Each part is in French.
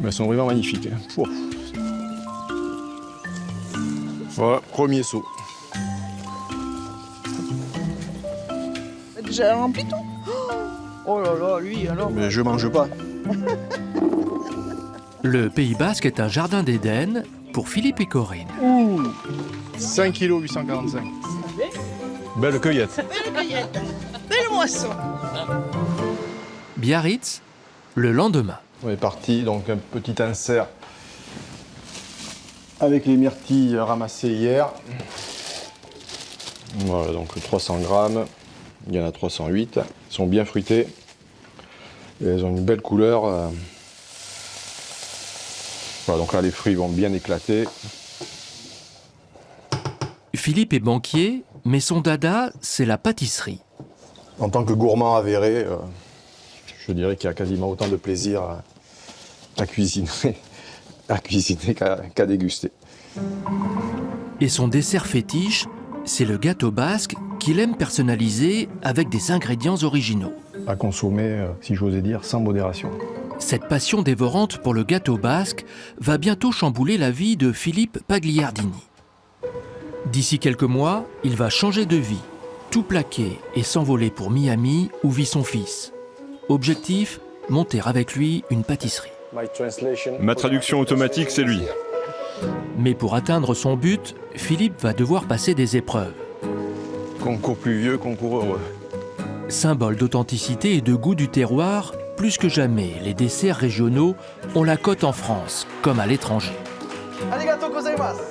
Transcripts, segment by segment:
Mais elles sont vraiment magnifiques. Pouah. Voilà, premier saut. Déjà rempli tout. Oh là là, lui alors. Mais je mange pas. Le Pays Basque est un jardin d'Éden pour Philippe et Corinne. Ouh, 5 kg 845. Belle cueillette. Belle cueillette, belle moisson. Biarritz, le lendemain. On est parti, donc un petit insert avec les myrtilles ramassées hier. Voilà, donc 300 grammes. Il y en a 308. Ils sont bien fruités. Et elles ont une belle couleur. Voilà, donc là, les fruits vont bien éclater. Philippe est banquier, mais son dada, c'est la pâtisserie. En tant que gourmand avéré, je dirais qu'il y a quasiment autant de plaisir à cuisiner, qu'à déguster. Et son dessert fétiche, c'est le gâteau basque qu'il aime personnaliser avec des ingrédients originaux. À consommer, si j'osais dire, sans modération. Cette passion dévorante pour le gâteau basque va bientôt chambouler la vie de Philippe Pagliardini. D'ici quelques mois, il va changer de vie, tout plaquer et s'envoler pour Miami où vit son fils. Objectif, monter avec lui une pâtisserie. Ma traduction automatique, c'est lui. Mais pour atteindre son but, Philippe va devoir passer des épreuves. Concours pluvieux, concours heureux. Symbole d'authenticité et de goût du terroir, plus que jamais, les desserts régionaux ont la cote en France, comme à l'étranger. Arigato gozaimasu.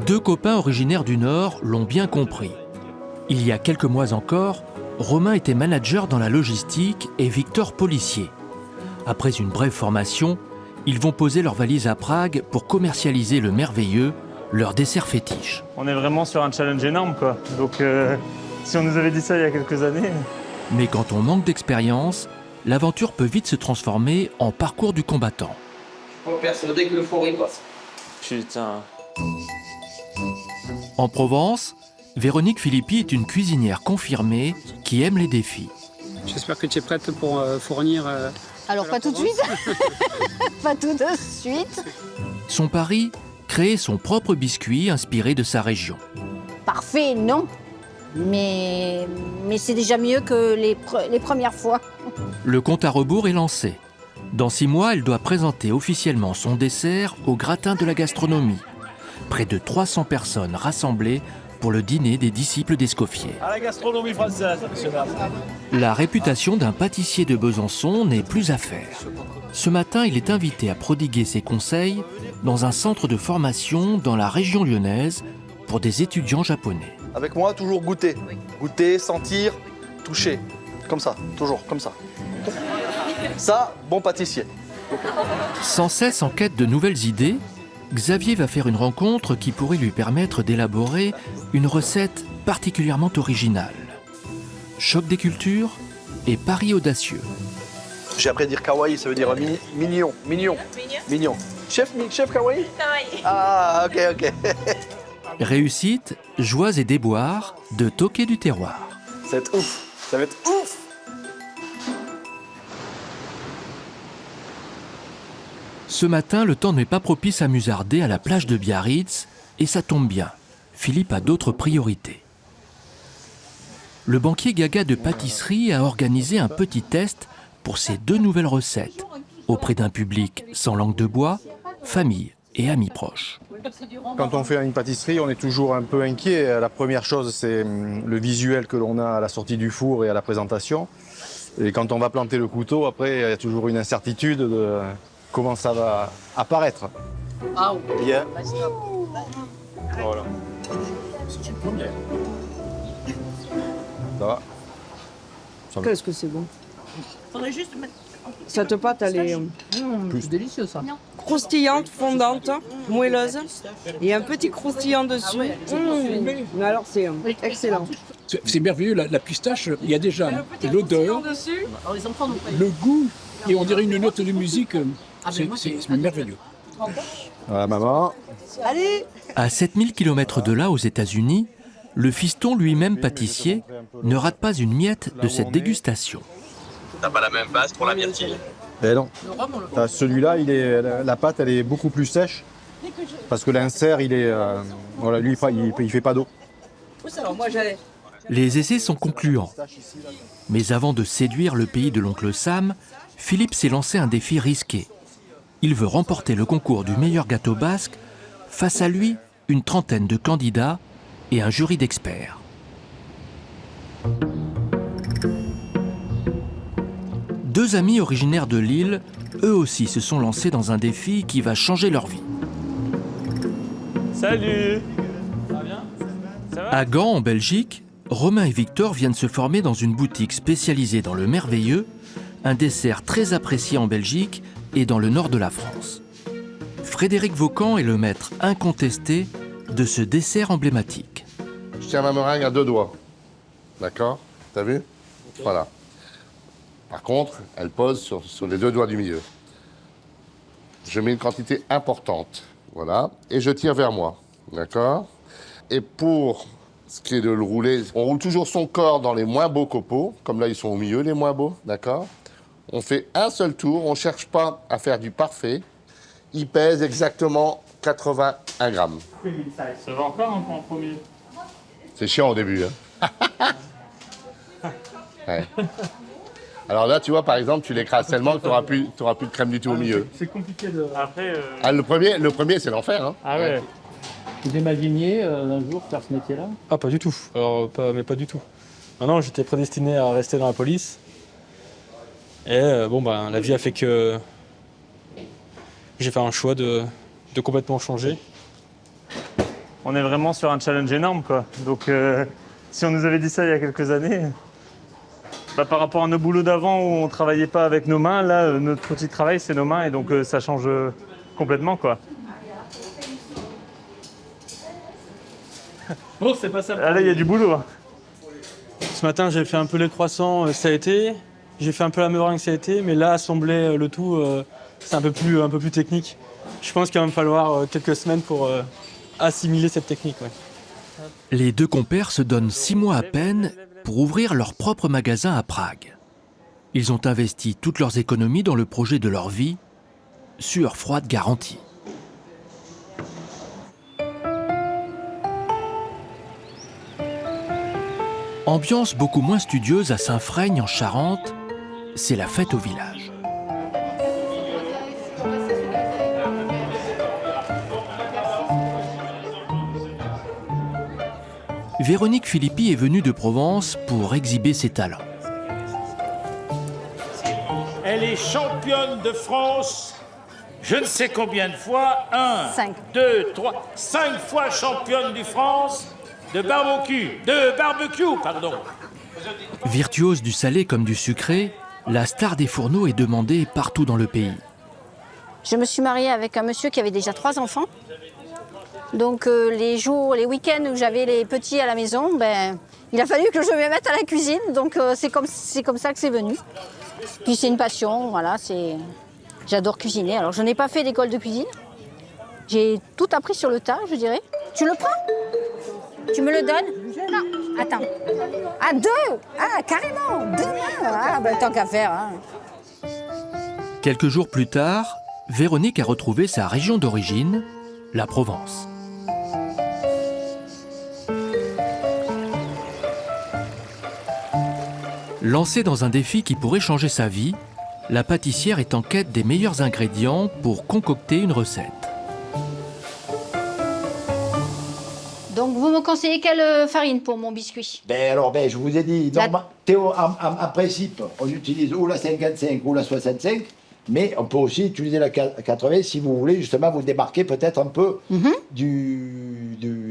Deux copains originaires du Nord l'ont bien compris. Il y a quelques mois encore, Romain était manager dans la logistique et Victor policier. Après une brève formation, ils vont poser leurs valises à Prague pour commercialiser le merveilleux, leur dessert fétiche. On est vraiment sur un challenge énorme, quoi. Donc, si on nous avait dit ça il y a quelques années... Mais quand on manque d'expérience, l'aventure peut vite se transformer en parcours du combattant. Faut persuader que le four y passe. Putain... En Provence, Véronique Filippi est une cuisinière confirmée qui aime les défis. J'espère que tu es prête pour fournir... Alors pas tout de suite. Pas tout de suite. Son pari, créer son propre biscuit inspiré de sa région. Parfait, non. Mais c'est déjà mieux que les premières fois. Le compte à rebours est lancé. Dans 6 mois, elle doit présenter officiellement son dessert au gratin de la gastronomie. Près de 300 personnes rassemblées pour le dîner des disciples d'Escoffier. À la gastronomie française, monsieur. La réputation d'un pâtissier de Besançon n'est plus à faire. Ce matin, il est invité à prodiguer ses conseils dans un centre de formation dans la région lyonnaise pour des étudiants japonais. Avec moi, toujours goûter. Goûter, sentir, toucher. Comme ça, toujours, comme ça. Ça, bon pâtissier. Sans cesse en quête de nouvelles idées, Xavier va faire une rencontre qui pourrait lui permettre d'élaborer une recette particulièrement originale. Choc des cultures et pari audacieux. J'ai appris à dire kawaii, ça veut dire mignon, mignon, mignon. Chef kawaii? Kawaii. Ah, ok. Réussite, joies et déboires de toquer du terroir. Ça va être ouf, ça va être ouf. Ce matin, le temps n'est pas propice à musarder à la plage de Biarritz, et ça tombe bien. Philippe a d'autres priorités. Le banquier Gaga de pâtisserie a organisé un petit test pour ses 2 nouvelles recettes, auprès d'un public sans langue de bois, famille et amis proches. Quand on fait une pâtisserie, on est toujours un peu inquiet. La première chose, c'est le visuel que l'on a à la sortie du four et à la présentation. Et quand on va planter le couteau, après, il y a toujours une incertitude de comment ça va apparaître. Ah, Bien. Voilà. C'est une première. Ça va. Qu'est-ce que c'est bon. Faudrait juste mettre... Cette pâte, elle est c'est délicieux ça. croustillante, fondante, moelleuse. Et un petit croustillant dessus. Mais alors, c'est excellent. C'est merveilleux, la pistache, il y a déjà l'odeur, Alors les enfants nous prennent. le goût, et on dirait une note de musique. C'est merveilleux. Voilà, maman. Allez. À 7000 km de là, aux États-Unis, le fiston lui-même pâtissier ne rate pas une miette de cette dégustation. T'as pas la même base pour la myrtille. Eh non. Le rhum, on le Ah, celui-là, la pâte, elle est beaucoup plus sèche. Parce que l'insert, voilà, lui, il fait pas d'eau. Alors moi j'allais. Les essais sont concluants. Mais avant de séduire le pays de l'oncle Sam, Philippe s'est lancé un défi risqué. Il veut remporter le concours du meilleur gâteau basque. Face à lui, une trentaine de candidats et un jury d'experts. Deux amis originaires de Lille, eux aussi se sont lancés dans un défi qui va changer leur vie. Salut. Ça va bien? Ça va? À Gand, en Belgique, Romain et Victor viennent se former dans une boutique spécialisée dans le merveilleux, un dessert très apprécié en Belgique et dans le nord de la France. Frédéric Vaucan est le maître incontesté de ce dessert emblématique. Je tiens ma meringue à 2 doigts. D'accord? T'as vu? Voilà. Par contre, elle pose sur les 2 doigts du milieu. Je mets une quantité importante. Voilà. Et je tire vers moi. D'accord? Et pour ce qui est de le rouler, on roule toujours son corps dans les moins beaux copeaux. Comme là, ils sont au milieu, les moins beaux. D'accord? On fait un seul tour. On ne cherche pas à faire du parfait. Il pèse exactement 81 grammes. Ça va encore un peu en premier. C'est chiant au début. Hein. Ouais. Alors là, tu vois, par exemple, tu l'écrases tellement que tu n'auras plus de crème du tout au milieu. C'est compliqué de... Après... Ah, le premier c'est l'enfer. Hein. Ah ouais. Vous imaginiez un jour faire ce métier-là? Ah, pas du tout. Alors, pas du tout. Non, j'étais prédestiné à rester dans la police. Et la vie a fait que j'ai fait un choix de complètement changer. On est vraiment sur un challenge énorme, quoi. Donc, si on nous avait dit ça il y a quelques années, par rapport à nos boulots d'avant où on travaillait pas avec nos mains, là, notre outil de travail, c'est nos mains, et donc ça change complètement, quoi. Bon, c'est pas ça. Ah, là, il y a du boulot. Hein. Ce matin, j'ai fait un peu les croissants, ça a été. J'ai fait un peu la meringue, ça a été. Mais là, assembler le tout, c'est un peu plus technique. Je pense qu'il va me falloir quelques semaines pour assimiler cette technique. Ouais. Les deux compères se donnent 6 mois à peine pour ouvrir leur propre magasin à Prague. Ils ont investi toutes leurs économies dans le projet de leur vie, sueur froide garantie. Ambiance beaucoup moins studieuse à Saint-Freigne en Charente, c'est la fête au village. Véronique Philippi est venue de Provence pour exhiber ses talents. Elle est championne de France, je ne sais combien de fois, 5. 2, 3, 5 fois championne de France de barbecue, pardon. Virtuose du salé comme du sucré, la star des fourneaux est demandée partout dans le pays. Je me suis mariée avec un monsieur qui avait déjà 3 enfants. Donc les week-ends où j'avais les petits à la maison, il a fallu que je me mette à la cuisine. Donc c'est comme ça que c'est venu. Puis c'est une passion, voilà. J'adore cuisiner. Alors je n'ai pas fait d'école de cuisine. J'ai tout appris sur le tas, je dirais. Tu le prends? Tu me le donnes? Non, attends. Ah, 2? Ah, carrément, 2 mains. Ah, tant qu'à faire. Hein. Quelques jours plus tard, Véronique a retrouvé sa région d'origine, la Provence. Lancée dans un défi qui pourrait changer sa vie, la pâtissière est en quête des meilleurs ingrédients pour concocter une recette. Donc vous me conseillez quelle farine pour mon biscuit? Je vous ai dit, Théo, en principe, on utilise ou la 55 ou la 65, mais on peut aussi utiliser la 80 si vous voulez justement vous démarquer peut-être un peu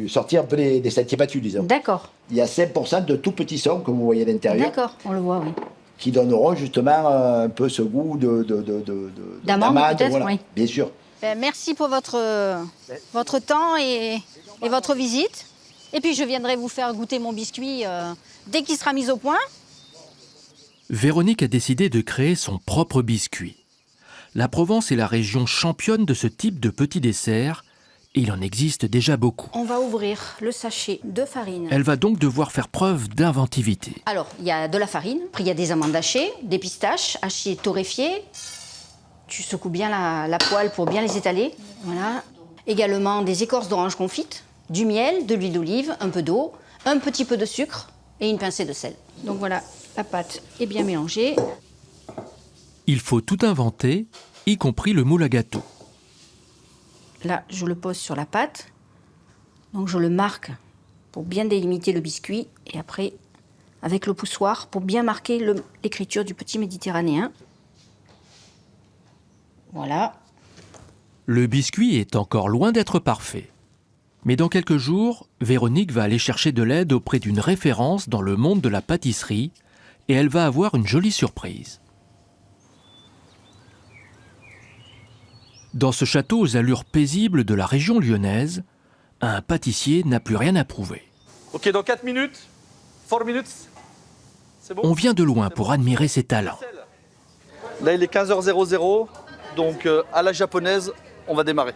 sortir un peu des sentiers battus, disons. D'accord. Il y a 5% de tout petits sons que vous voyez à l'intérieur. D'accord, on le voit, oui. Qui donneront justement un peu ce goût d'amande, peut-être, voilà, oui. Bien sûr. Merci pour votre temps et votre visite. Et puis je viendrai vous faire goûter mon biscuit dès qu'il sera mis au point. Véronique a décidé de créer son propre biscuit. La Provence est la région championne de ce type de petits desserts et il en existe déjà beaucoup. On va ouvrir le sachet de farine. Elle va donc devoir faire preuve d'inventivité. Alors, il y a de la farine, après il y a des amandes hachées, des pistaches hachées torréfiées, Tu secoues bien la poêle pour bien les étaler. Voilà. Également des écorces d'orange confites, du miel, de l'huile d'olive, un peu d'eau, un petit peu de sucre et une pincée de sel. Donc voilà, la pâte est bien mélangée. Il faut tout inventer, y compris le moule à gâteau. Là, je le pose sur la pâte. Donc je le marque pour bien délimiter le biscuit. Et après, avec le poussoir, pour bien marquer l'écriture du petit méditerranéen. Voilà. Le biscuit est encore loin d'être parfait. Mais dans quelques jours, Véronique va aller chercher de l'aide auprès d'une référence dans le monde de la pâtisserie et elle va avoir une jolie surprise. Dans ce château aux allures paisibles de la région lyonnaise, un pâtissier n'a plus rien à prouver. Ok, dans 4 minutes, 4 minutes, c'est bon? On vient de loin pour admirer ses talents. Là, il est 15h00, donc à la japonaise, on va démarrer.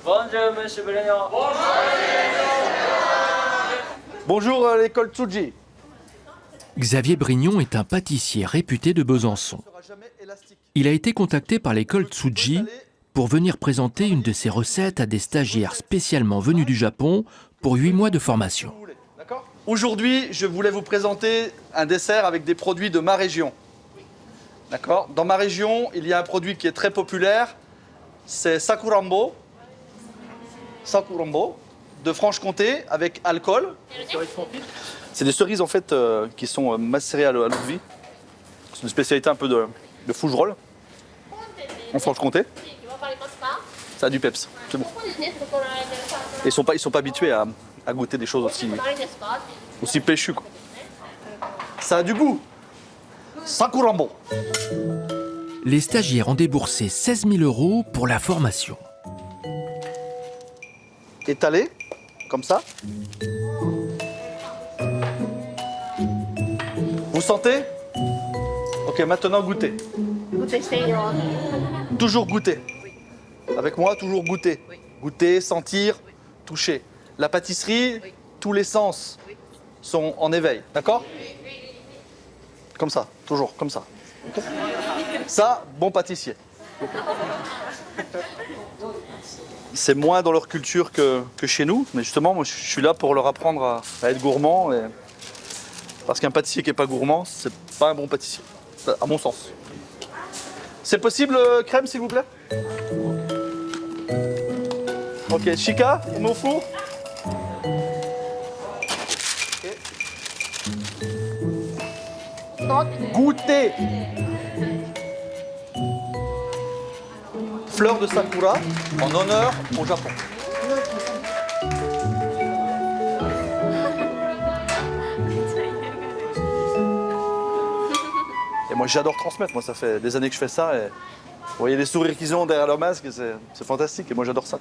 Bonjour, monsieur Brignon. Bonjour, l'école Tsuji. Xavier Brignon est un pâtissier réputé de Besançon. Il a été contacté par l'école Tsuji pour venir présenter une de ses recettes à des stagiaires spécialement venus du Japon pour 8 mois de formation. Aujourd'hui, je voulais vous présenter un dessert avec des produits de ma région. D'accord? Dans ma région, il y a un produit qui est très populaire, c'est Sakurambo. Sakurambo, de Franche-Comté, avec alcool. C'est des cerises en fait qui sont macérées à l'eau de vie. C'est une spécialité un peu de Fougerolles, en Franche-Comté. Ça a du peps, c'est bon. Ils sont pas habitués à goûter des choses aussi péchues, quoi. Ça a du goût. Sakurambo. Les stagiaires ont déboursé 16 000 € pour la formation. Étalé, comme ça. Vous sentez? Ok, maintenant goûtez. Toujours goûter. Avec moi, toujours goûter. Goûter, sentir, toucher. La pâtisserie, tous les sens sont en éveil, d'accord? Comme ça, toujours, comme ça. Okay. Ça, bon pâtissier. C'est moins dans leur culture que chez nous, mais justement, moi, je suis là pour leur apprendre à être gourmand. Parce qu'un pâtissier qui n'est pas gourmand, c'est pas un bon pâtissier, à mon sens. C'est possible, crème, s'il vous plaît? Ok, Chica, on met au four. Okay. Goûter. Fleur de sakura en honneur au Japon. Et moi j'adore transmettre, moi ça fait des années que je fais ça et vous voyez les sourires qu'ils ont derrière leur masque, c'est fantastique et moi j'adore ça.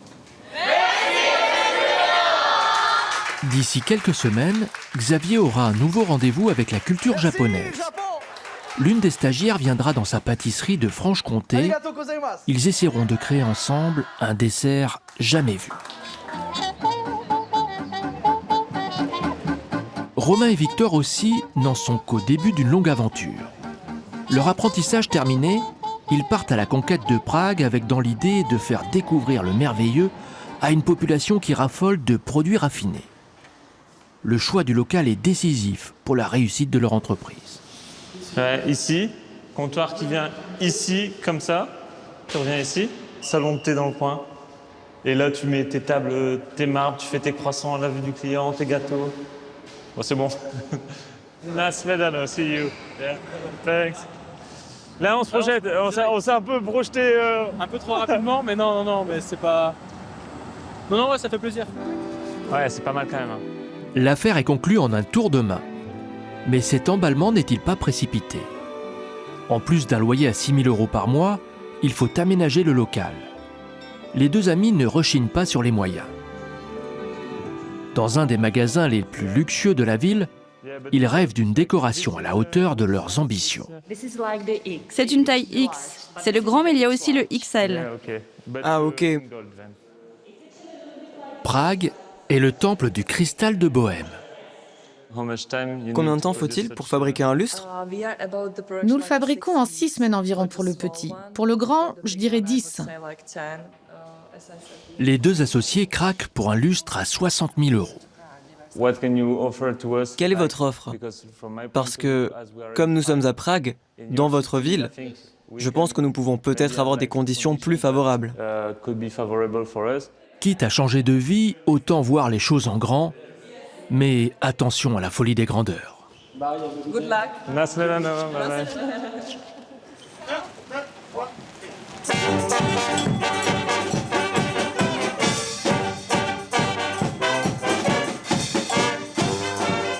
D'ici quelques semaines, Xavier aura un nouveau rendez-vous avec la culture japonaise. L'une des stagiaires viendra dans sa pâtisserie de Franche-Comté. Ils essaieront de créer ensemble un dessert jamais vu. Romain et Victor aussi n'en sont qu'au début d'une longue aventure. Leur apprentissage terminé, ils partent à la conquête de Prague avec dans l'idée de faire découvrir le merveilleux à une population qui raffole de produits raffinés. Le choix du local est décisif pour la réussite de leur entreprise. Ici, comptoir qui vient ici, comme ça. Tu reviens ici, salon de thé dans le coin. Et là, tu mets tes tables, tes marbres, tu fais tes croissants à la vue du client, tes gâteaux. Bon, c'est bon. Nice, Medano, see you. Yeah. Thanks. Là, on se projette. On s'est un peu projeté. Un peu trop rapidement, mais non, mais c'est pas. Non, ouais, ça fait plaisir. Ouais, c'est pas mal quand même. Hein. L'affaire est conclue en un tour de main. Mais cet emballement n'est-il pas précipité? En plus d'un loyer à 6 000 € par mois, il faut aménager le local. Les deux amis ne rechignent pas sur les moyens. Dans un des magasins les plus luxueux de la ville, ils rêvent d'une décoration à la hauteur de leurs ambitions. C'est une taille X. C'est le grand, mais il y a aussi le XL. Ah, ok. Prague est le temple du cristal de Bohême. Combien de temps faut-il pour fabriquer un lustre? Nous le fabriquons en 6 semaines environ pour le petit. Pour le grand, je dirais 10. Les deux associés craquent pour un lustre à 60 000 €. Quelle est votre offre? Parce que, comme nous sommes à Prague, dans votre ville, je pense que nous pouvons peut-être avoir des conditions plus favorables. Quitte à changer de vie, autant voir les choses en grand. Mais attention à la folie des grandeurs. Good luck.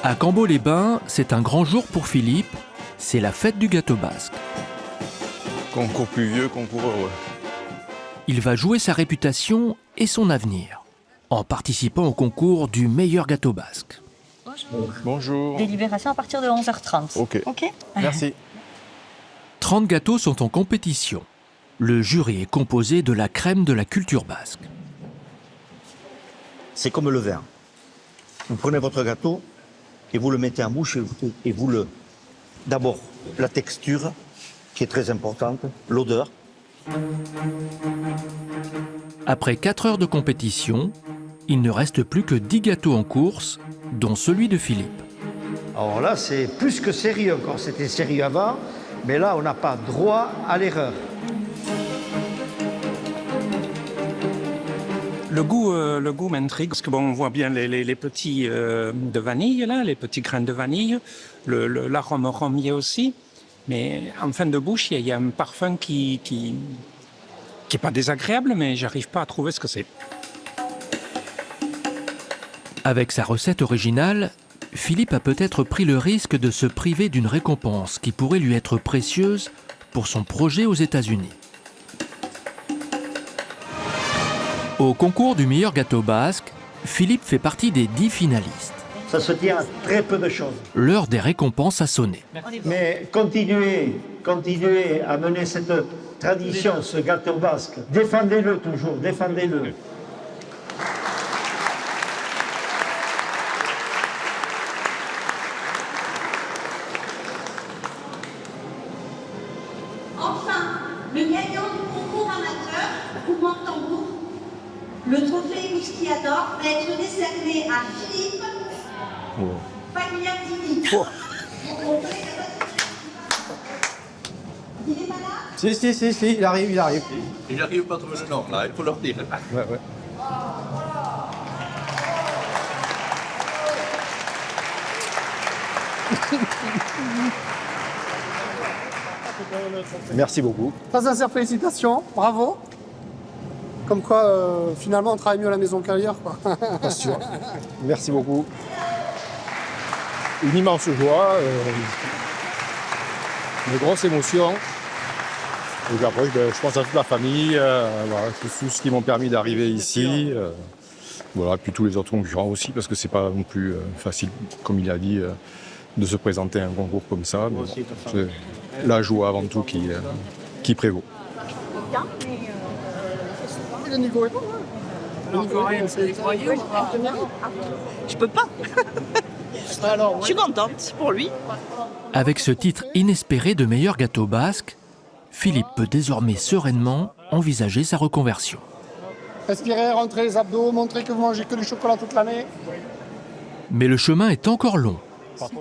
À Cambo-les-Bains, c'est un grand jour pour Philippe. C'est la fête du gâteau basque. Concours pluvieux, concours heureux. Il va jouer sa réputation et son avenir en participant au concours du meilleur gâteau basque. Bonjour. Délibération à partir de 11h30. Ok. Merci. 30 gâteaux sont en compétition. Le jury est composé de la crème de la culture basque. C'est comme le vin. Vous prenez votre gâteau et vous le mettez en bouche et vous le... D'abord, la texture, qui est très importante, l'odeur. Après 4 heures de compétition, il ne reste plus que 10 gâteaux en course, dont celui de Philippe. Alors là, c'est plus que sérieux encore. C'était sérieux avant, mais là, on n'a pas droit à l'erreur. Le goût m'intrigue parce que bon, on voit bien les petits de vanille là, les petits grains de vanille, l'arôme rhumé aussi, mais en fin de bouche, il y a un parfum qui est pas désagréable, mais j'arrive pas à trouver ce que c'est. Avec sa recette originale, Philippe a peut-être pris le risque de se priver d'une récompense qui pourrait lui être précieuse pour son projet aux États-Unis. Au concours du meilleur gâteau basque, Philippe fait partie des 10 finalistes. Ça se tient à très peu de choses. L'heure des récompenses a sonné. Mais continuez à mener cette tradition, ce gâteau basque. Défendez-le toujours, défendez-le. Enfin, le gagnant du concours amateur, roulement de tambour, le trophée Whisky Adore va être décerné à Philippe Pagliardini. Il est pas là? Si, il arrive. Il n'arrive pas à trouver le nom, là, il faut leur dire. Ouais. Merci beaucoup. Très sincère félicitations, bravo. Comme quoi, finalement, on travaille mieux à la maison qu'ailleurs, quoi. Bien sûr. Merci beaucoup. Une immense joie, une grosse émotion. Et après, je pense à toute la famille, voilà, tous ceux qui m'ont permis d'arriver ici. Voilà, puis tous les autres concurrents aussi, parce que c'est pas non plus facile, comme il a dit, de se présenter à un concours comme ça. Mais bon, c'est la joie avant tout qui prévaut. Le niveau est bon. Je peux pas. Je suis contente pour lui. Avec ce titre inespéré de meilleur gâteau basque, Philippe peut désormais sereinement envisager sa reconversion. Respirer, rentrer les abdos, montrer que vous mangez que du chocolat toute l'année. Mais le chemin est encore long.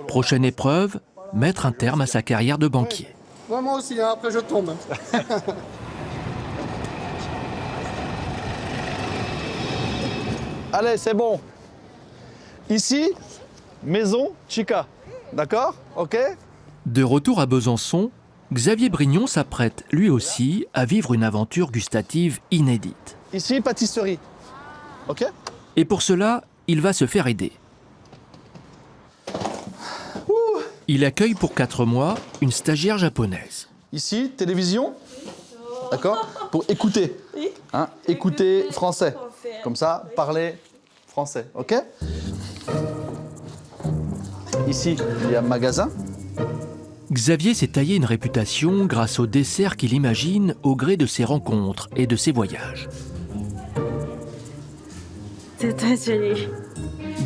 Prochaine épreuve, mettre un terme à sa carrière de banquier. Ouais, moi aussi, hein, après je tombe. Allez, c'est bon. Ici, maison, chica. D'accord? Ok? De retour à Besançon, Xavier Brignon s'apprête lui aussi à vivre une aventure gustative inédite. Ici, pâtisserie. Ok? Et pour cela, il va se faire aider. Il accueille pour 4 mois une stagiaire japonaise. Ici, télévision. D'accord? Pour écouter. Hein? Écouter français. Comme ça, parler français. Ok? Ici, il y a un magasin. Xavier s'est taillé une réputation grâce aux desserts qu'il imagine au gré de ses rencontres et de ses voyages. C'est très joli.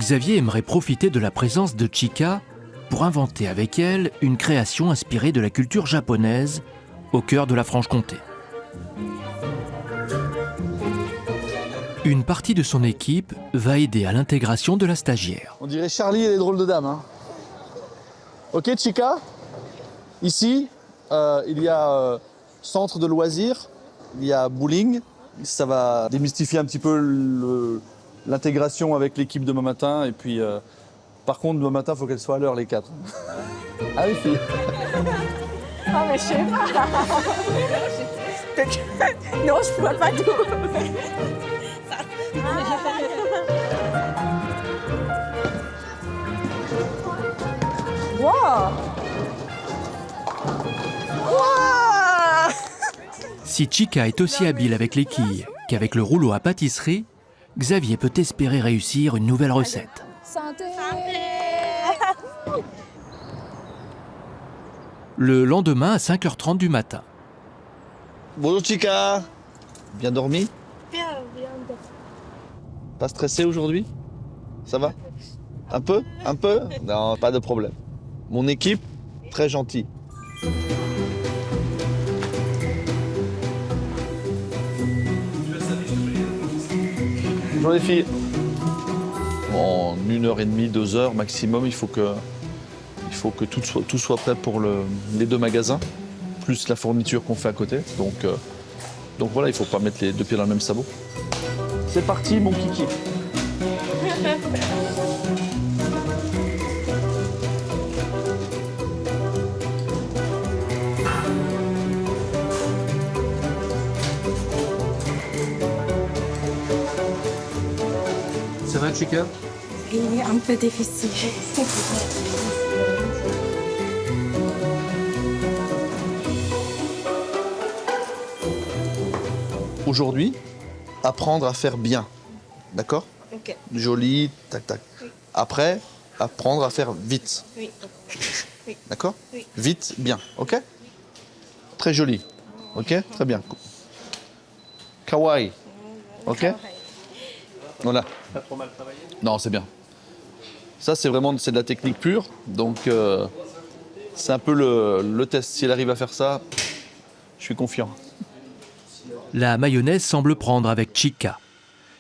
Xavier aimerait profiter de la présence de Chika pour inventer avec elle une création inspirée de la culture japonaise au cœur de la Franche-Comté. Une partie de son équipe va aider à l'intégration de la stagiaire. On dirait Charlie et les drôles de dames. Hein. Ok, Chika. Ici, il y a centre de loisirs, il y a bowling. Ça va démystifier un petit peu l'intégration avec l'équipe demain matin. Et puis, par contre, demain matin, il faut qu'elles soient à l'heure, les 4. Ah oui, filles. Oh, mais je sais pas. Non, je vois pas tout. Wow. Wow. Si Chika est aussi habile avec les quilles qu'avec le rouleau à pâtisserie, Xavier peut espérer réussir une nouvelle recette. Santé. Le lendemain à 5h30 du matin. Bonjour Chika. Bien dormi? Bien. Pas stressé aujourd'hui? Ça va? Un peu? Un peu? Non, pas de problème. Mon équipe, très gentille. Bonjour les filles. En 1h30, 2 heures maximum, il faut que tout soit prêt pour les 2 magasins, plus la fourniture qu'on fait à côté. Donc voilà, il ne faut pas mettre les 2 pieds dans le même sabot. C'est parti, mon kiki. Ça va, Chika? Il est un peu difficile. Aujourd'hui, apprendre à faire bien. D'accord? Ok. Joli, tac, tac. Oui. Après, apprendre à faire vite. Oui. Oui. D'accord? Oui. Vite, bien. OK? Très joli. OK? Très bien. Kawaii. OK? Voilà. Pas trop mal travaillé. Non, c'est bien. Ça, c'est de la technique pure. Donc, c'est un peu le test. Si elle arrive à faire ça, je suis confiant. La mayonnaise semble prendre avec Chika.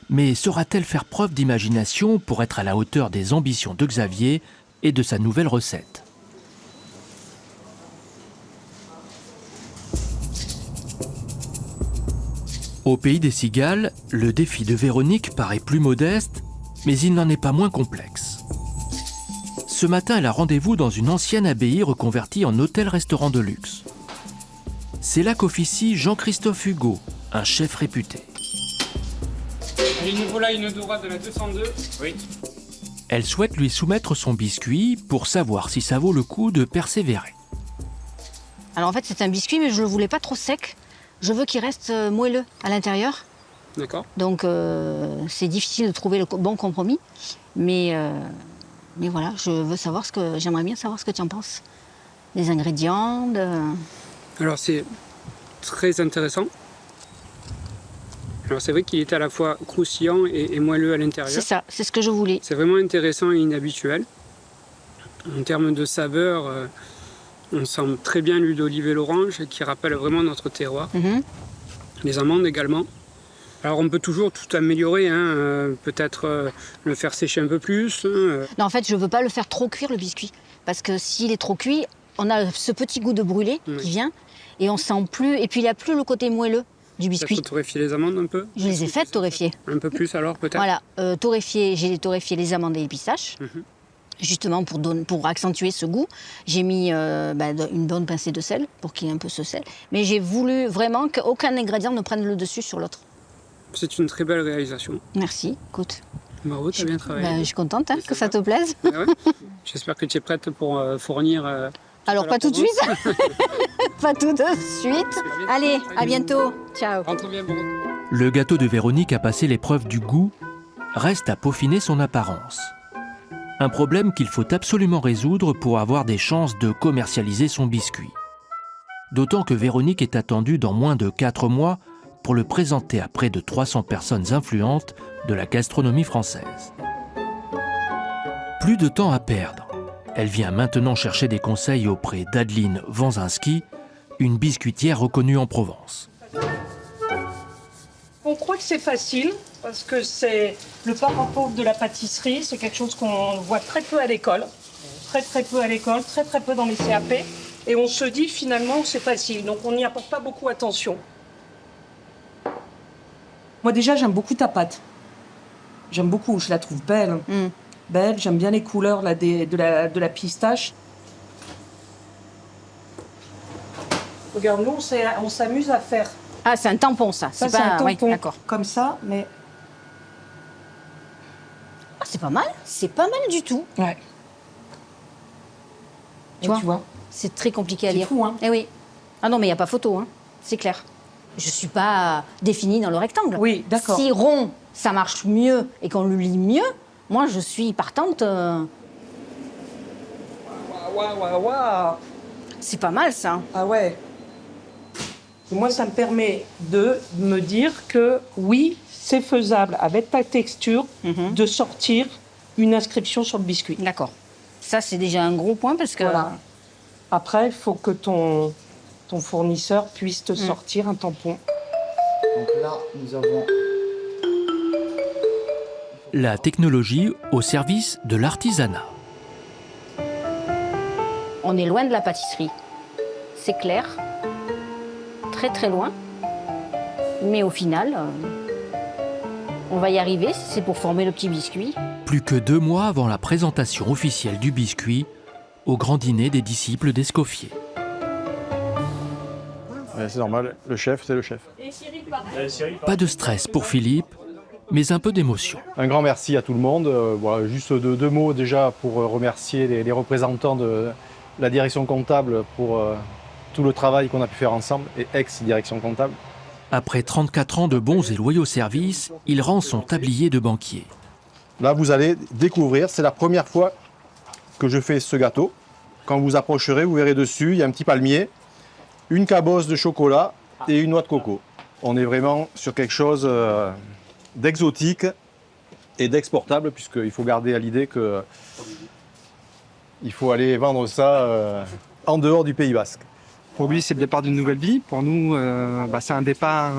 Mais saura-t-elle faire preuve d'imagination pour être à la hauteur des ambitions de Xavier et de sa nouvelle recette? Au pays des cigales, le défi de Véronique paraît plus modeste, mais il n'en est pas moins complexe. Ce matin, elle a rendez-vous dans une ancienne abbaye reconvertie en hôtel-restaurant de luxe. C'est là qu'officie Jean-Christophe Hugo, un chef réputé. Il nous voilà une dorade de la 202. Oui. Elle souhaite lui soumettre son biscuit pour savoir si ça vaut le coup de persévérer. Alors en fait, c'est un biscuit, mais je ne le voulais pas trop sec. Je veux qu'il reste moelleux à l'intérieur. D'accord. Donc c'est difficile de trouver le bon compromis. Mais voilà, j'aimerais bien savoir ce que tu en penses. Des ingrédients, Alors c'est très intéressant. Alors c'est vrai qu'il est à la fois croustillant et moelleux à l'intérieur. C'est ça, c'est ce que je voulais. C'est vraiment intéressant et inhabituel. En termes de saveur, on sent très bien l'huile d'olive et l'orange qui rappelle vraiment notre terroir. Les amandes également. Alors on peut toujours tout améliorer, peut-être le faire sécher un peu plus. Non, en fait, je ne veux pas le faire trop cuire le biscuit. Parce que s'il est trop cuit, on a ce petit goût de brûlé qui vient et on sent plus. Et puis il n'y a plus le côté moelleux du biscuit. Il faut torréfier les amandes un peu. Je les ai faites torréfier. Un peu plus alors peut-être. Voilà, j'ai torréfié les amandes et les pistaches. Justement pour accentuer ce goût. J'ai mis une bonne pincée de sel pour qu'il y ait un peu ce sel. Mais j'ai voulu vraiment qu'aucun ingrédient ne prenne le dessus sur l'autre. C'est une très belle réalisation. Merci, écoute. Bravo, tu as bien travaillé. Je suis contente que ça te plaise. Ouais. J'espère que tu es prête pour fournir... Alors pas tout de suite. Pas tout de suite. Allez, à bientôt. Ciao. Rentre bien, bon. Le gâteau de Véronique a passé l'épreuve du goût. Reste à peaufiner son apparence. Un problème qu'il faut absolument résoudre pour avoir des chances de commercialiser son biscuit. D'autant que Véronique est attendue dans moins de 4 mois pour le présenter à près de 300 personnes influentes de la gastronomie française. Plus de temps à perdre. Elle vient maintenant chercher des conseils auprès d'Adeline Wanzinski, une biscuitière reconnue en Provence. On croit que c'est facile parce que c'est le parent pauvre de la pâtisserie. C'est quelque chose qu'on voit très peu à l'école. Très peu à l'école, très peu dans les CAP. Et on se dit finalement que c'est facile. Donc on n'y apporte pas beaucoup attention. Moi déjà, j'aime beaucoup ta pâte. J'aime beaucoup, je la trouve belle. Belle, j'aime bien les couleurs là, de la pistache. Regarde, nous, on s'amuse à faire. Ah, c'est un tampon, ça. Ça, c'est c'est un tampon, d'accord. comme ça, mais... Ah, c'est pas mal. C'est pas mal du tout. Ouais. Tu vois, c'est très compliqué à lire. C'est fou, hein. Eh oui. Ah non, mais il n'y a pas photo, hein. C'est clair. Je suis pas définie dans le rectangle. Oui, d'accord. Si rond, ça marche mieux et qu'on le lit mieux, moi, je suis partante. Waouh. C'est pas mal, ça. Ah ouais. Moi, ça me permet de me dire que oui, c'est faisable avec ta texture de sortir une inscription sur le biscuit. D'accord. Ça, c'est déjà un gros point parce que... Voilà. Après, il faut que ton fournisseur puisse te sortir un tampon. Donc là, nous avons... La technologie au service de l'artisanat. On est loin de la pâtisserie. C'est clair. Très loin. Mais au final, on va y arriver. C'est pour former le petit biscuit. Plus que 2 mois avant la présentation officielle du biscuit au grand dîner des disciples d'Escoffier. Ouais, c'est normal, le chef, c'est le chef. Pas de stress pour Philippe, mais un peu d'émotion. Un grand merci à tout le monde. Voilà, juste deux mots déjà pour remercier les représentants de la direction comptable pour tout le travail qu'on a pu faire ensemble, et ex-direction comptable. Après 34 ans de bons et loyaux services, il rend son tablier de banquier. Là, vous allez découvrir, c'est la première fois que je fais ce gâteau. Quand vous approcherez, vous verrez dessus, il y a un petit palmier, une cabosse de chocolat et une noix de coco. On est vraiment sur quelque chose d'exotique et d'exportable, puisqu'il faut garder à l'idée qu'il faut aller vendre ça en dehors du Pays Basque. Pour lui, c'est le départ d'une nouvelle vie. Pour nous, c'est un départ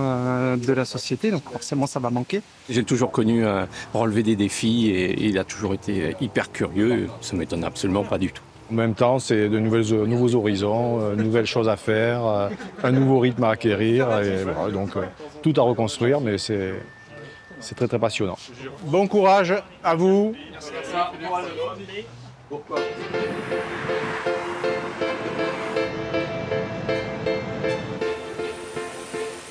de la société, donc forcément, ça va manquer. J'ai toujours connu relever des défis et il a toujours été hyper curieux. Ça ne m'étonne absolument pas du tout. En même temps, c'est de nouveaux horizons, nouvelles choses à faire, un nouveau rythme à acquérir. Et voilà, donc, tout à reconstruire, mais c'est très passionnant. Bon courage à vous.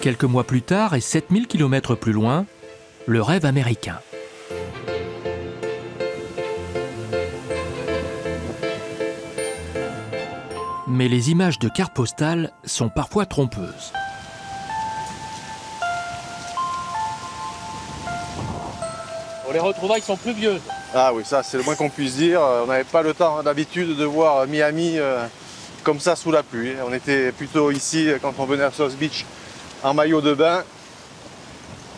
Quelques mois plus tard et 7000 km plus loin, le rêve américain. Mais les images de cartes postales sont parfois trompeuses. Les retrouvailles sont pluvieuses. Ah oui, ça c'est le moins qu'on puisse dire. On n'avait pas le temps, d'habitude, de voir Miami comme ça sous la pluie. On était plutôt ici, quand on venait à South Beach, en maillot de bain.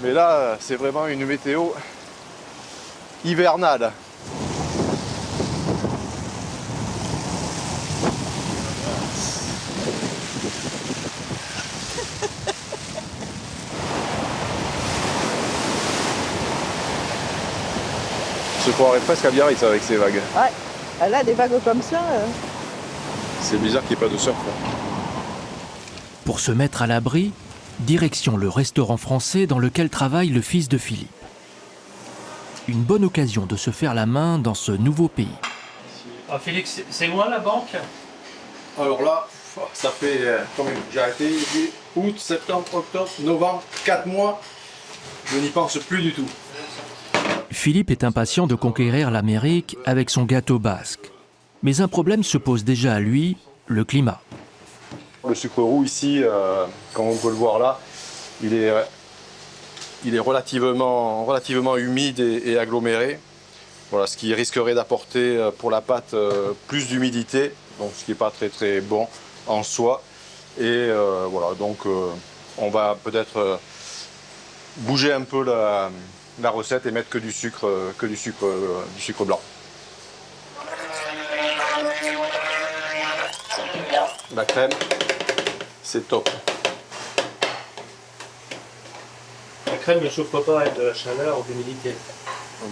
Mais là, c'est vraiment une météo hivernale. Je croirais presque à Biarritz avec ces vagues. Ouais, là, des vagues comme ça... C'est bizarre qu'il n'y ait pas de surf. Pour se mettre à l'abri, direction le restaurant français dans lequel travaille le fils de Philippe. Une bonne occasion de se faire la main dans ce nouveau pays. Ah, Félix, c'est loin la banque? Alors là, ça fait combien? J'ai arrêté août, septembre, octobre, novembre, 4 mois. Je n'y pense plus du tout. Philippe est impatient de conquérir l'Amérique avec son gâteau basque. Mais un problème se pose déjà à lui, le climat. Le sucre roux ici, comme on peut le voir là, il est relativement humide et aggloméré. Voilà, ce qui risquerait d'apporter pour la pâte plus d'humidité, donc ce qui n'est pas très bon en soi. Et voilà, donc on va peut-être bouger un peu la recette et mettre que du sucre blanc. La crème, c'est top. La crème ne souffre pas avec de la chaleur ou de l'humidité.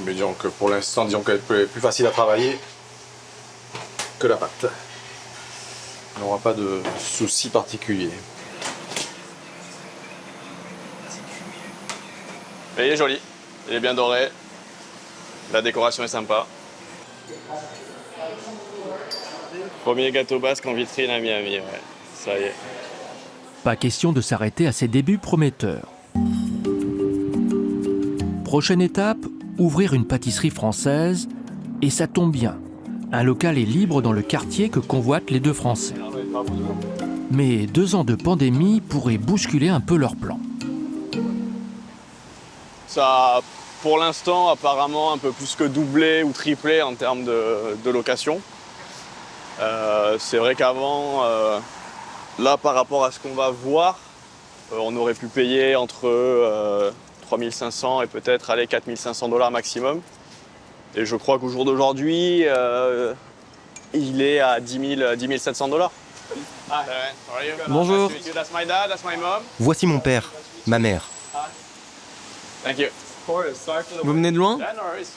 Mais disons que pour l'instant, disons qu'elle est plus facile à travailler que la pâte. On n'aura pas de soucis particuliers. Mais il est joli, il est bien doré. La décoration est sympa. Premier gâteau basque en vitrine à Miami, ouais. Ça y est. Pas question de s'arrêter à ces débuts prometteurs. Prochaine étape, ouvrir une pâtisserie française, et ça tombe bien. Un local est libre dans le quartier que convoitent les deux Français. Mais 2 ans de pandémie pourraient bousculer un peu leurs plans. Ça a, pour l'instant, apparemment un peu plus que doublé ou triplé en termes de location. C'est vrai qu'avant, là, par rapport à ce qu'on va voir, on aurait pu payer entre 3500 et peut-être aller 4500 $ maximum. Et je crois qu'au jour d'aujourd'hui, il est à 10 700 $. Bonjour. That's my dad, that's my mom. Voici mon père, ma mère. Thank you. Vous venez de loin? Yeah, no worries.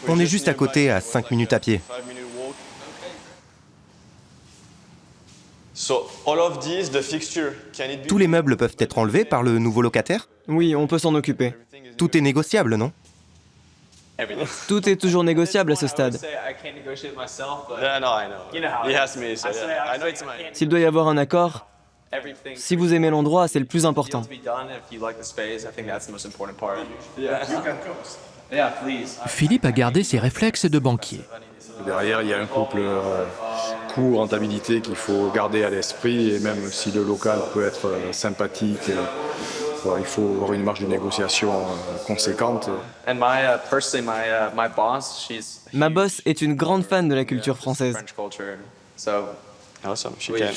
On est juste à côté, à 5 minutes à pied. 5 minute walk. So, all of these, the fixture, can it be... Tous les meubles peuvent être enlevés par le nouveau locataire? Oui, on peut s'en occuper. Tout est négociable, non? Tout est toujours négociable à ce stade. Yeah, no, I know. He asked me, so yeah. I know it's my... S'il doit y avoir un accord, si vous aimez l'endroit, c'est le plus important. Philippe a gardé ses réflexes de banquier. Derrière, il y a un couple coût, rentabilité qu'il faut garder à l'esprit, et même si le local peut être sympathique, il faut avoir une marge de négociation conséquente. Ma boss est une grande fan de la culture française. Awesome. She can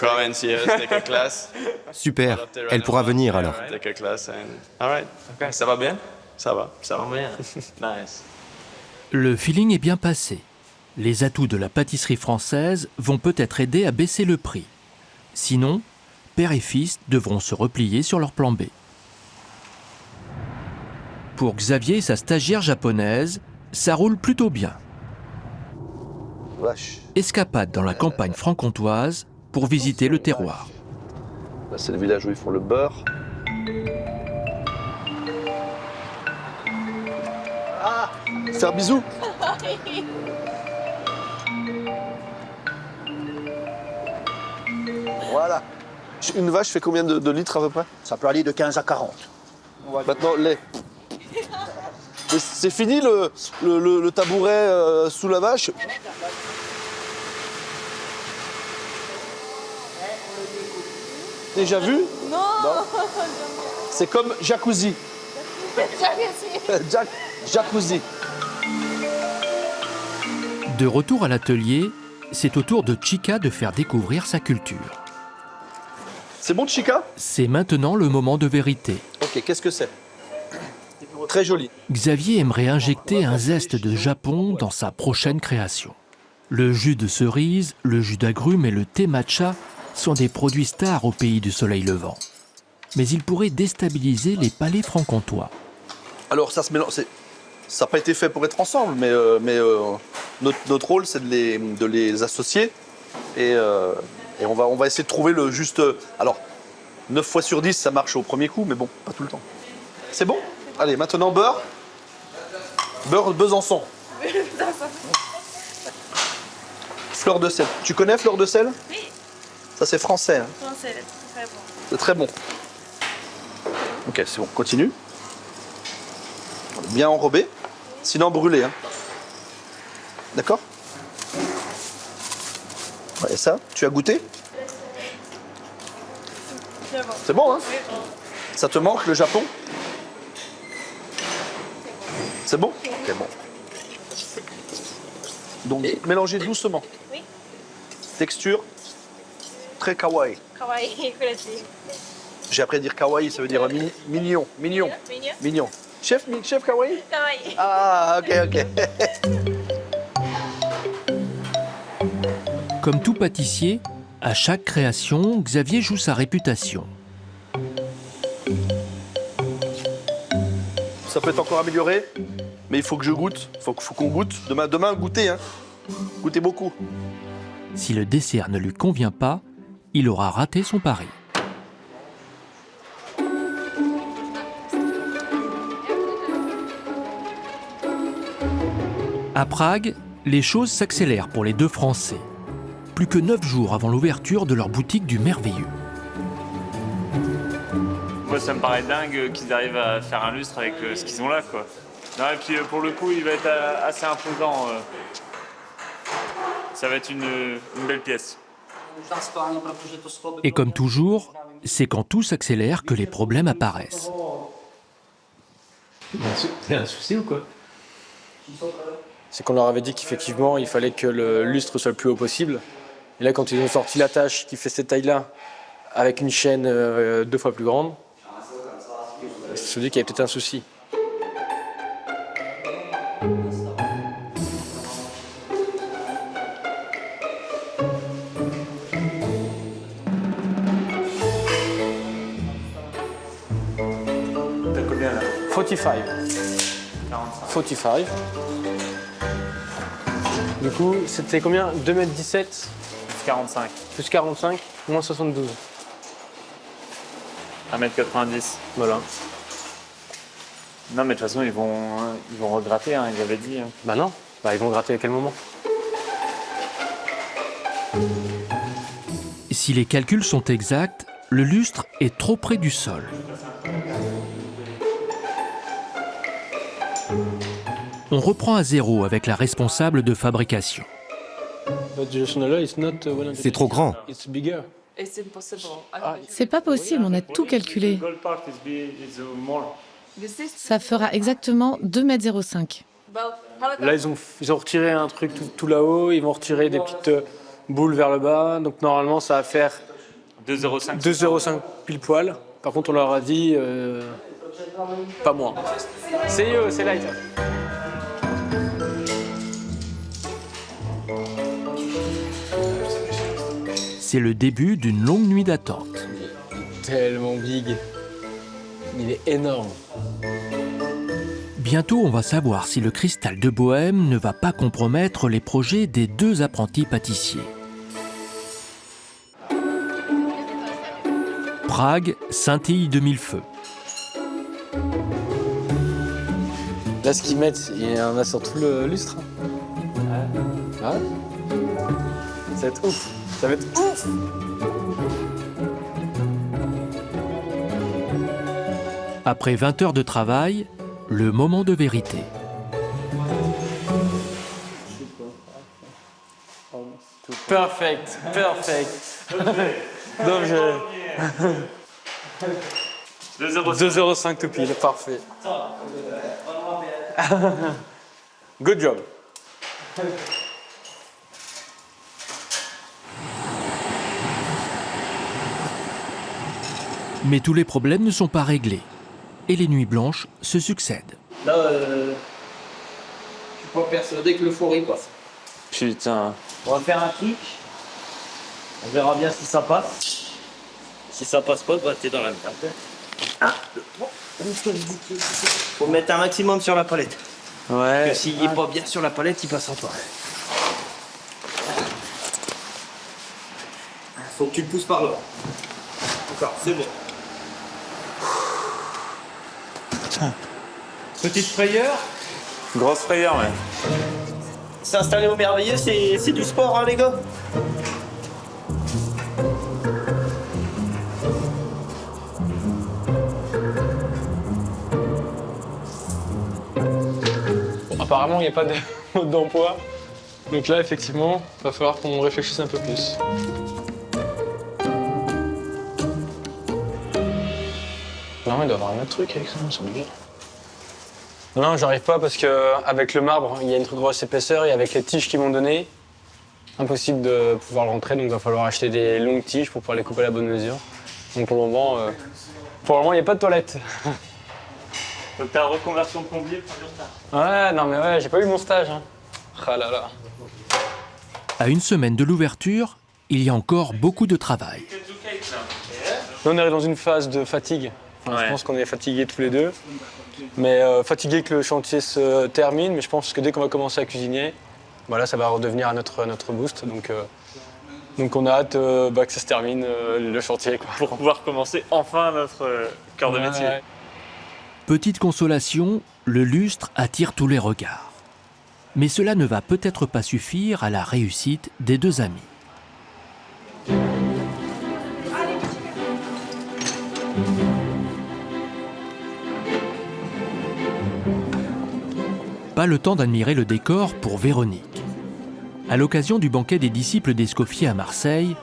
come and see us, take a class. Super, elle pourra venir alors. Take a class and... All right. Okay. Ça va bien? Ça va. Ça va bien. Nice. Le feeling est bien passé. Les atouts de la pâtisserie française vont peut-être aider à baisser le prix. Sinon, père et fils devront se replier sur leur plan B. Pour Xavier et sa stagiaire japonaise, ça roule plutôt bien. Vache. Escapade dans la campagne franc-comtoise pour visiter le terroir. Là, c'est le village où ils font le beurre. Ah, faire bisous. Voilà. Une vache fait combien de litres à peu près? Ça peut aller de 15 à 40. Maintenant, lait. C'est fini le tabouret sous la vache. Déjà vu? Non. C'est comme jacuzzi. Jacuzzi. De retour à l'atelier, c'est au tour de Chica de faire découvrir sa culture. C'est bon, Chica? C'est maintenant le moment de vérité. Ok, qu'est-ce que c'est? Très joli. Xavier aimerait injecter un zeste de Japon dans sa prochaine création. Le jus de cerise, le jus d'agrumes et le thé matcha sont des produits stars au pays du soleil levant. Mais ils pourraient déstabiliser les palais franc-comtois. Alors ça se mélange. Ça n'a pas été fait pour être ensemble, mais notre rôle c'est de les associer et on va essayer de trouver le juste. Alors 9 fois sur 10 ça marche au premier coup, mais bon, pas tout le temps. C'est bon? Allez, maintenant beurre. Beurre Besançon. Fleur de sel. Tu connais fleur de sel? Oui. Ça c'est français. Hein. Français, c'est très bon. C'est très bon. Ok, c'est bon, continue. Bien enrobé, sinon brûlé. Hein. D'accord? Ouais, et ça, tu as goûté? C'est bon, hein? Ça te manque le Japon? C'est bon? Ok, bon. Donc, mélangez doucement. Oui. Texture très kawaii. Kawaii, J'ai appris à dire kawaii, ça veut dire mignon. Mignon. Chef kawaii? Kawaii. Ah, ok. Comme tout pâtissier, à chaque création, Xavier joue sa réputation. Ça peut être encore amélioré, mais il faut que je goûte. Il faut qu'on goûte. Demain, goûtez. Hein. Goûtez beaucoup. Si le dessert ne lui convient pas, il aura raté son pari. À Prague, les choses s'accélèrent pour les deux Français. Plus que 9 jours avant l'ouverture de leur boutique du Merveilleux. Moi, ça me paraît dingue qu'ils arrivent à faire un lustre avec ce qu'ils ont là, quoi. Non, et puis pour le coup, il va être assez imposant. Ça va être une belle pièce. Et comme toujours, c'est quand tout s'accélère que les problèmes apparaissent. C'est un souci ou quoi? C'est qu'on leur avait dit qu'effectivement, il fallait que le lustre soit le plus haut possible. Et là, quand ils ont sorti la tâche qui fait cette taille-là, avec une chaîne 2 fois plus grande, ils se sont dit qu'il y avait peut-être un souci. T'as combien là? 45. 45. Du coup, c'était combien? 2,17 m? Plus 45. Plus 45, moins 72. 1,90 m. Voilà. Non, mais de toute façon, ils vont regratter, hein, ils avaient dit. Hein. Bah non, ils vont gratter à quel moment? Si les calculs sont exacts, le lustre est trop près du sol. On reprend à zéro avec la responsable de fabrication. C'est trop grand. C'est pas possible, on a tout calculé. Ça fera exactement 2,05 m. Là, ils ont retiré un truc tout là-haut, ils vont retirer des petites boules vers le bas. Donc normalement, ça va faire 2,05 pile poil. Par contre, on leur a dit pas moins. C'est light. C'est le début d'une longue nuit d'attente. Tellement big. Il est énorme. Bientôt, on va savoir si le cristal de Bohême ne va pas compromettre les projets des deux apprentis pâtissiers. Prague scintille de mille feux. Là, ce qu'ils mettent, il y en a sur tout le lustre. Ouais. Ça va être ouf. Ça va être ouf. Après 20 heures de travail, le moment de vérité. Perfect. Donc, 2,05 tout pile, parfait. Good job. Mais tous les problèmes ne sont pas réglés. Et les nuits blanches se succèdent. Là, je suis pas persuadé que le four y passe. Putain. On va faire un truc. On verra bien si ça passe. Si ça passe pas, bah t'es dans la merde. 1, 2, 3. Faut mettre un maximum sur la palette. Ouais. Parce que s'il est pas bien sur la palette, il passera pas. Faut que tu le pousses par là. Encore, c'est bon. Petite frayeur. Grosse frayeur, ouais. S'installer au merveilleux, c'est du sport, hein, les gars. Bon, apparemment, il n'y a pas de mode d'emploi. Donc là, effectivement, il va falloir qu'on réfléchisse un peu plus. Non, il doit y avoir un autre truc avec ça, c'est obligé. Non, j'arrive pas parce qu'avec le marbre, il y a une trop grosse épaisseur et avec les tiges qu'ils m'ont données, impossible de pouvoir le rentrer, donc il va falloir acheter des longues tiges pour pouvoir les couper à la bonne mesure. Donc pour le moment, il n'y a pas de toilette. Donc ta reconversion plombier prend du retard. Ouais, non mais ouais, j'ai pas eu mon stage. Hein. Ah là là. À une semaine de l'ouverture, il y a encore beaucoup de travail. Là, on est dans une phase de fatigue. Je pense qu'on est fatigués tous les deux. Mais fatigués que le chantier se termine. Mais je pense que dès qu'on va commencer à cuisiner, voilà, ça va redevenir à notre boost. Donc on a hâte que ça se termine le chantier, quoi. Pour pouvoir commencer enfin notre cœur de métier. Petite consolation, le lustre attire tous les regards. Mais cela ne va peut-être pas suffire à la réussite des deux amis. Pas le temps d'admirer le décor pour Véronique. À l'occasion du banquet des disciples d'Escoffier à Marseille,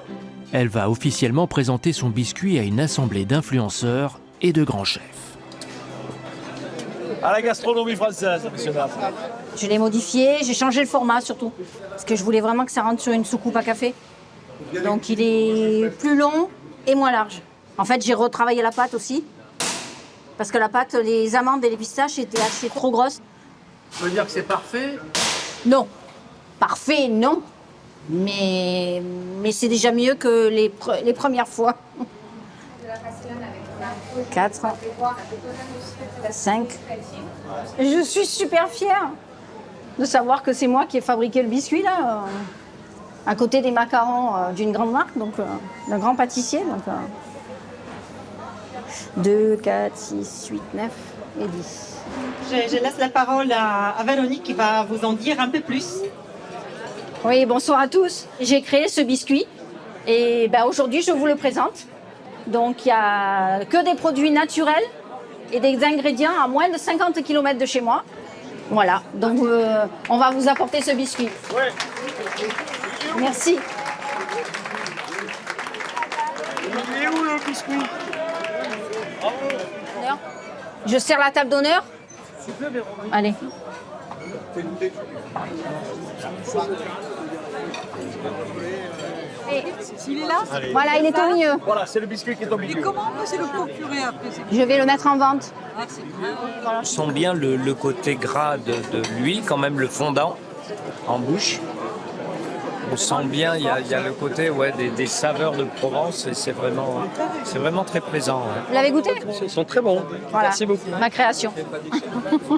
elle va officiellement présenter son biscuit à une assemblée d'influenceurs et de grands chefs. À la gastronomie française, monsieur Naf. Je l'ai modifié, j'ai changé le format surtout, parce que je voulais vraiment que ça rentre sur une soucoupe à café. Donc il est plus long et moins large. En fait, j'ai retravaillé la pâte aussi, parce que la pâte, les amandes et les pistaches étaient assez trop grosses. Ça veut dire que c'est parfait? Non. Parfait, non. Mais c'est déjà mieux que les premières fois. 4, 5. Je suis super fière de savoir que c'est moi qui ai fabriqué le biscuit, là, à côté des macarons d'une grande marque, donc d'un grand pâtissier. Donc, 2, 4, 6, 8, 9 et 10. Je laisse la parole à Véronique qui va vous en dire un peu plus. Oui, bonsoir à tous. J'ai créé ce biscuit et aujourd'hui je vous le présente. Donc il n'y a que des produits naturels et des ingrédients à moins de 50 km de chez moi. Voilà, donc on va vous apporter ce biscuit. Ouais. Merci. Il est où le biscuit? Bravo. Je sers la table d'honneur. Allez. Il est là? Voilà, il est au milieu. Voilà, c'est le biscuit qui est au milieu. Et comment on peut se le procurer après? Je vais le mettre en vente. On sent bien le côté gras de l'huile, quand même le fondant en bouche. On sent bien, il y a le côté des saveurs de Provence et c'est vraiment très plaisant. Ouais. Vous l'avez goûté? Ils sont très bons. Voilà, merci beaucoup. ma création.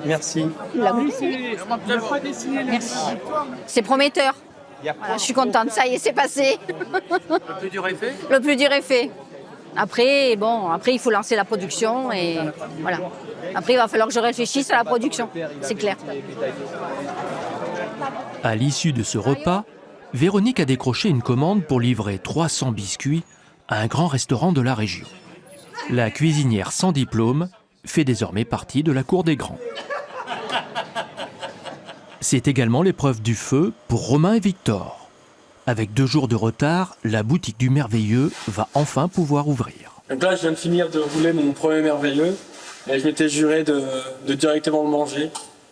Merci. Il l'a goûté. Merci. C'est prometteur. Voilà, je suis contente, ça y est, c'est passé. Le plus dur est fait? Le plus dur est fait. Après, il faut lancer la production et voilà. Après, il va falloir que je réfléchisse à la production, c'est clair. À l'issue de ce repas, Véronique a décroché une commande pour livrer 300 biscuits à un grand restaurant de la région. La cuisinière sans diplôme fait désormais partie de la cour des grands. C'est également l'épreuve du feu pour Romain et Victor. Avec 2 jours de retard, la boutique du Merveilleux va enfin pouvoir ouvrir. Donc là, je viens de finir de rouler mon premier Merveilleux et je m'étais juré de directement le manger.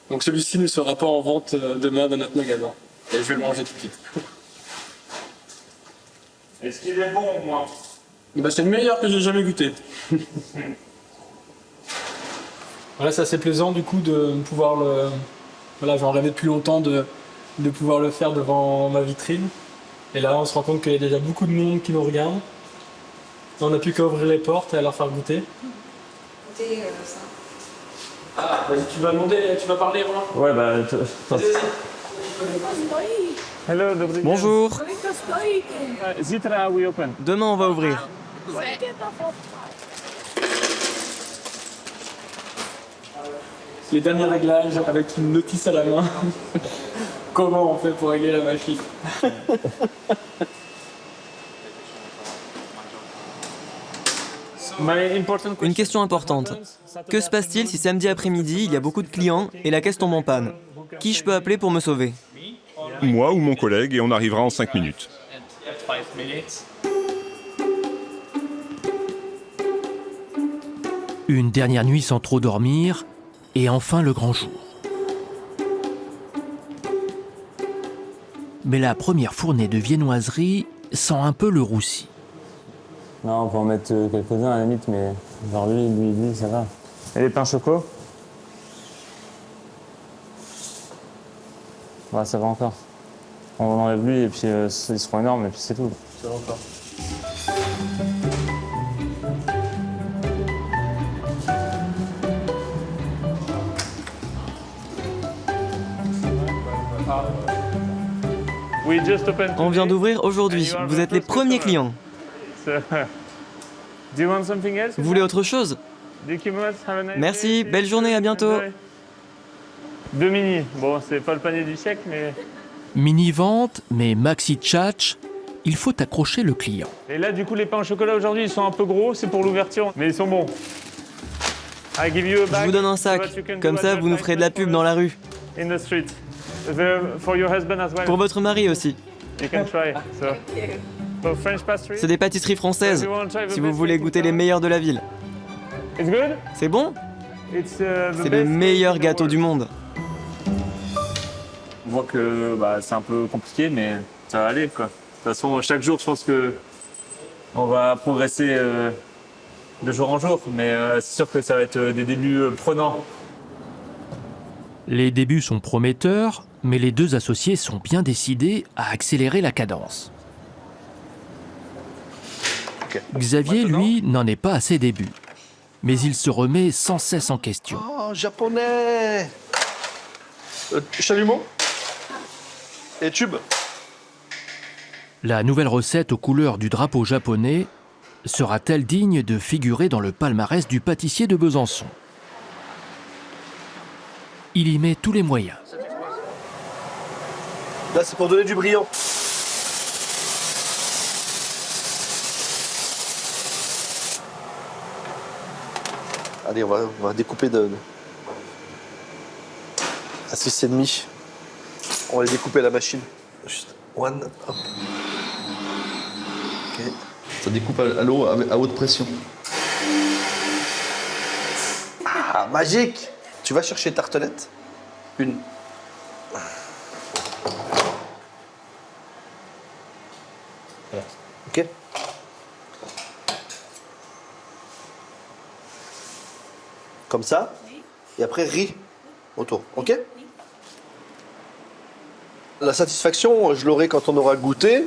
Donc celui-ci ne sera pas en vente demain dans notre magasin. Et je vais le manger tout de suite. Est-ce qu'il est bon au moins? C'est le meilleur que j'ai jamais goûté. Voilà, c'est assez plaisant du coup de pouvoir le... Voilà, j'en rêvais depuis longtemps de pouvoir le faire devant ma vitrine. Et là, on se rend compte qu'il y a déjà beaucoup de monde qui nous regarde. On n'a plus qu'à ouvrir les portes et à leur faire goûter. Ah, vas-y, tu vas parler, Romain? Ouais, Hello, Bonjour. Zitra, we open. Demain, on va ouvrir. Les derniers réglages avec une notice à la main. Comment on fait pour régler la machine? Une question importante. Que se passe-t-il si samedi après-midi, il y a beaucoup de clients et la caisse tombe en panne? Qui je peux appeler pour me sauver? Moi ou mon collègue, et on arrivera en 5 minutes. Une dernière nuit sans trop dormir, et enfin le grand jour. Mais la première fournée de viennoiserie sent un peu le roussi. Non, on peut en mettre quelques-uns à la limite, mais genre lui, ça va. Et les pains choco? Ouais, ça va encore. On enlève lui et puis ils seront énormes et puis c'est tout. C'est longtemps. On vient d'ouvrir aujourd'hui. Vous êtes les premiers clients. Vous voulez autre chose? Merci, belle journée, à bientôt. 2 mini. Bon, c'est pas le panier du siècle, mais... Mini-vente, mais maxi-tchatch, il faut accrocher le client. Et là, du coup, les pains au chocolat aujourd'hui, ils sont un peu gros, c'est pour l'ouverture, mais ils sont bons. Je vous donne un sac, comme ça vous nous ferez de la pub dans la rue. Pour votre mari aussi. C'est des pâtisseries françaises, si vous voulez goûter les meilleurs de la ville. C'est bon? C'est le meilleur gâteau du monde. On voit que c'est un peu compliqué, mais ça va aller, quoi. De toute façon, chaque jour, je pense que on va progresser de jour en jour, mais c'est sûr que ça va être des débuts prenants. Les débuts sont prometteurs, mais les deux associés sont bien décidés à accélérer la cadence. Xavier, lui, n'en est pas à ses débuts. Mais il se remet sans cesse en question. Oh, japonais Chalumeau et tube. La nouvelle recette aux couleurs du drapeau japonais sera-t-elle digne de figurer dans le palmarès du pâtissier de Besançon? Il y met tous les moyens. Là, c'est pour donner du brillant. Allez, on va découper à 6,5. On va les découper à la machine. Juste one, hop. Ok. Ça découpe à l'eau à haute pression. Ah, magique! Tu vas chercher tartelette. Une. Ok. Comme ça. Et après, riz autour. Ok? La satisfaction, je l'aurai quand on aura goûté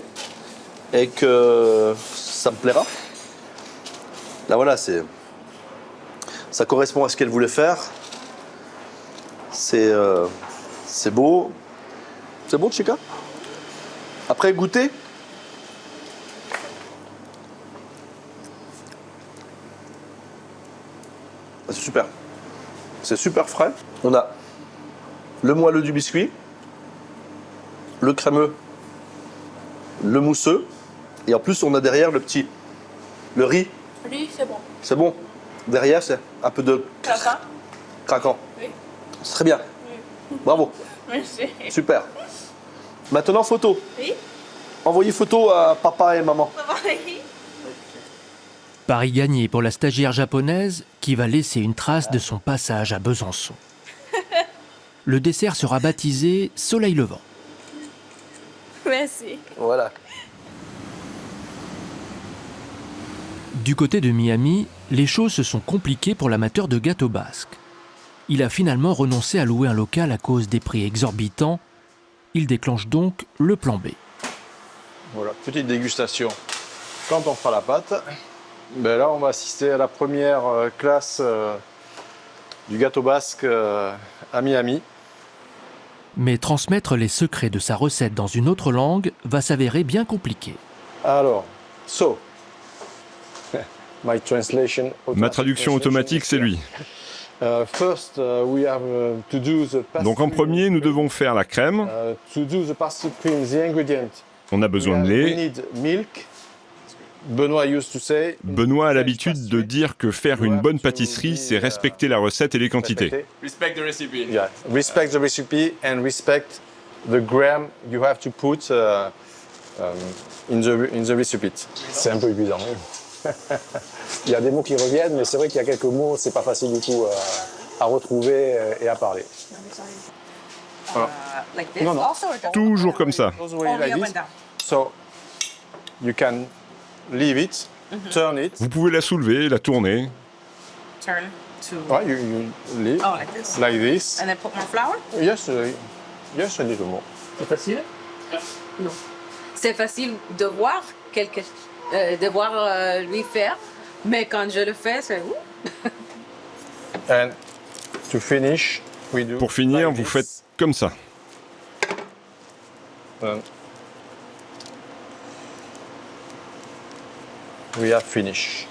et que ça me plaira. Là, voilà, ça correspond à ce qu'elle voulait faire. C'est beau. C'est bon, Chica? Après, goûter. C'est super. C'est super frais. On a le moelleux du biscuit, le crémeux, le mousseux, et en plus on a derrière le riz. Riz, c'est bon. C'est bon. Derrière, c'est un peu de craquant. Oui. C'est très bien. Oui. Bravo. Merci. Super. Maintenant, photo. Oui. Envoyez photo à papa et maman. Pari gagné pour la stagiaire japonaise qui va laisser une trace de son passage à Besançon. Le dessert sera baptisé Soleil Levant. Merci. Voilà. Du côté de Miami, les choses se sont compliquées pour l'amateur de gâteaux basques. Il a finalement renoncé à louer un local à cause des prix exorbitants. Il déclenche donc le plan B. Voilà, petite dégustation. Quand on fera la pâte, ben là on va assister à la première classe du gâteau basque à Miami. Mais transmettre les secrets de sa recette dans une autre langue va s'avérer bien compliqué. Alors, my translation. Ma traduction automatique, c'est lui. Donc en premier, nous devons faire la crème. On a besoin de lait. Benoît a l'habitude de dire que faire une bonne pâtisserie, c'est respecter la recette et les quantités. Respect the recipe. Yeah, respect the recipe and respect the gram you have to put in the recipe. C'est un peu épuisant. Il y a des mots qui reviennent, mais c'est vrai qu'il y a quelques mots, c'est pas facile du tout à retrouver et à parler. Voilà. Non, non. Toujours comme ça. So you can leave it, turn it. Vous pouvez la soulever, la tourner. Turn to... Ouais, you leave like this. like this. And then put more flour? Yes, yes, a little more. C'est facile? Non. C'est facile de voir lui faire, mais quand je le fais, c'est And to finish, we do Pour finir, like vous this. faites comme ça. We are finished.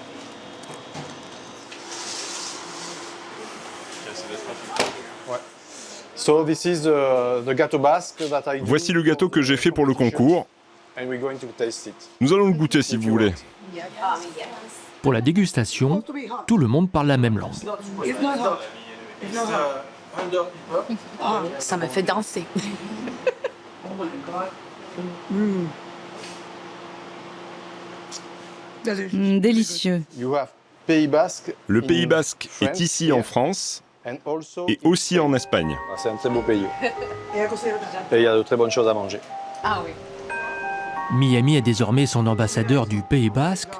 Ouais. So this is the gâteau basque that I do. Voici le gâteau que j'ai fait pour le concours. And we're going to taste it. Nous allons le goûter si vous voulez. Pour la dégustation, tout le monde parle la même langue. Ça me fait danser. Délicieux. You have Pays Basque. Le Pays in Basque est France, ici en France and also et aussi en Espagne. C'est un très beau pays. Et il y a de très bonnes choses à manger. Ah oui. Miami est désormais son ambassadeur du Pays Basque.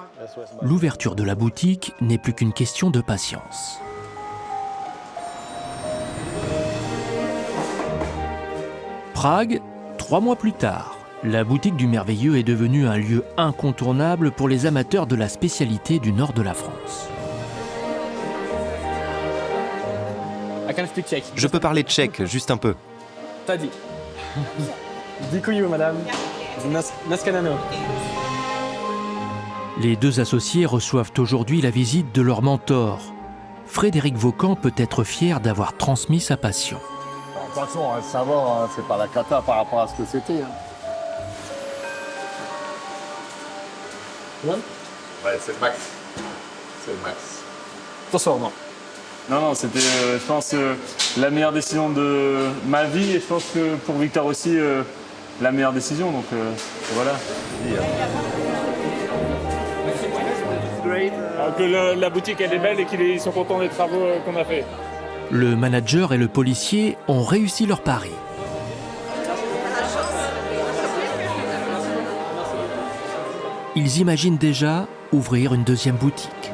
L'ouverture de la boutique n'est plus qu'une question de patience. Prague, 3 mois plus tard, la boutique du Merveilleux est devenue un lieu incontournable pour les amateurs de la spécialité du nord de la France. Je peux parler tchèque, juste un peu. Tadi. Dikuyu, madame. Naskanano. Les deux associés reçoivent aujourd'hui la visite de leur mentor. Frédéric Vaucan peut être fier d'avoir transmis sa passion. De toute façon, un savoir, c'est pas la cata par rapport à ce que c'était. Ouais, c'est le max. C'est le max. Attention, non. Non, c'était, je pense, la meilleure décision de ma vie et je pense que pour Victor aussi, la meilleure décision. Donc voilà. Que la boutique elle est belle et qu'ils sont contents des travaux qu'on a fait. Le manager et le policier ont réussi leur pari. Ils imaginent déjà ouvrir une deuxième boutique.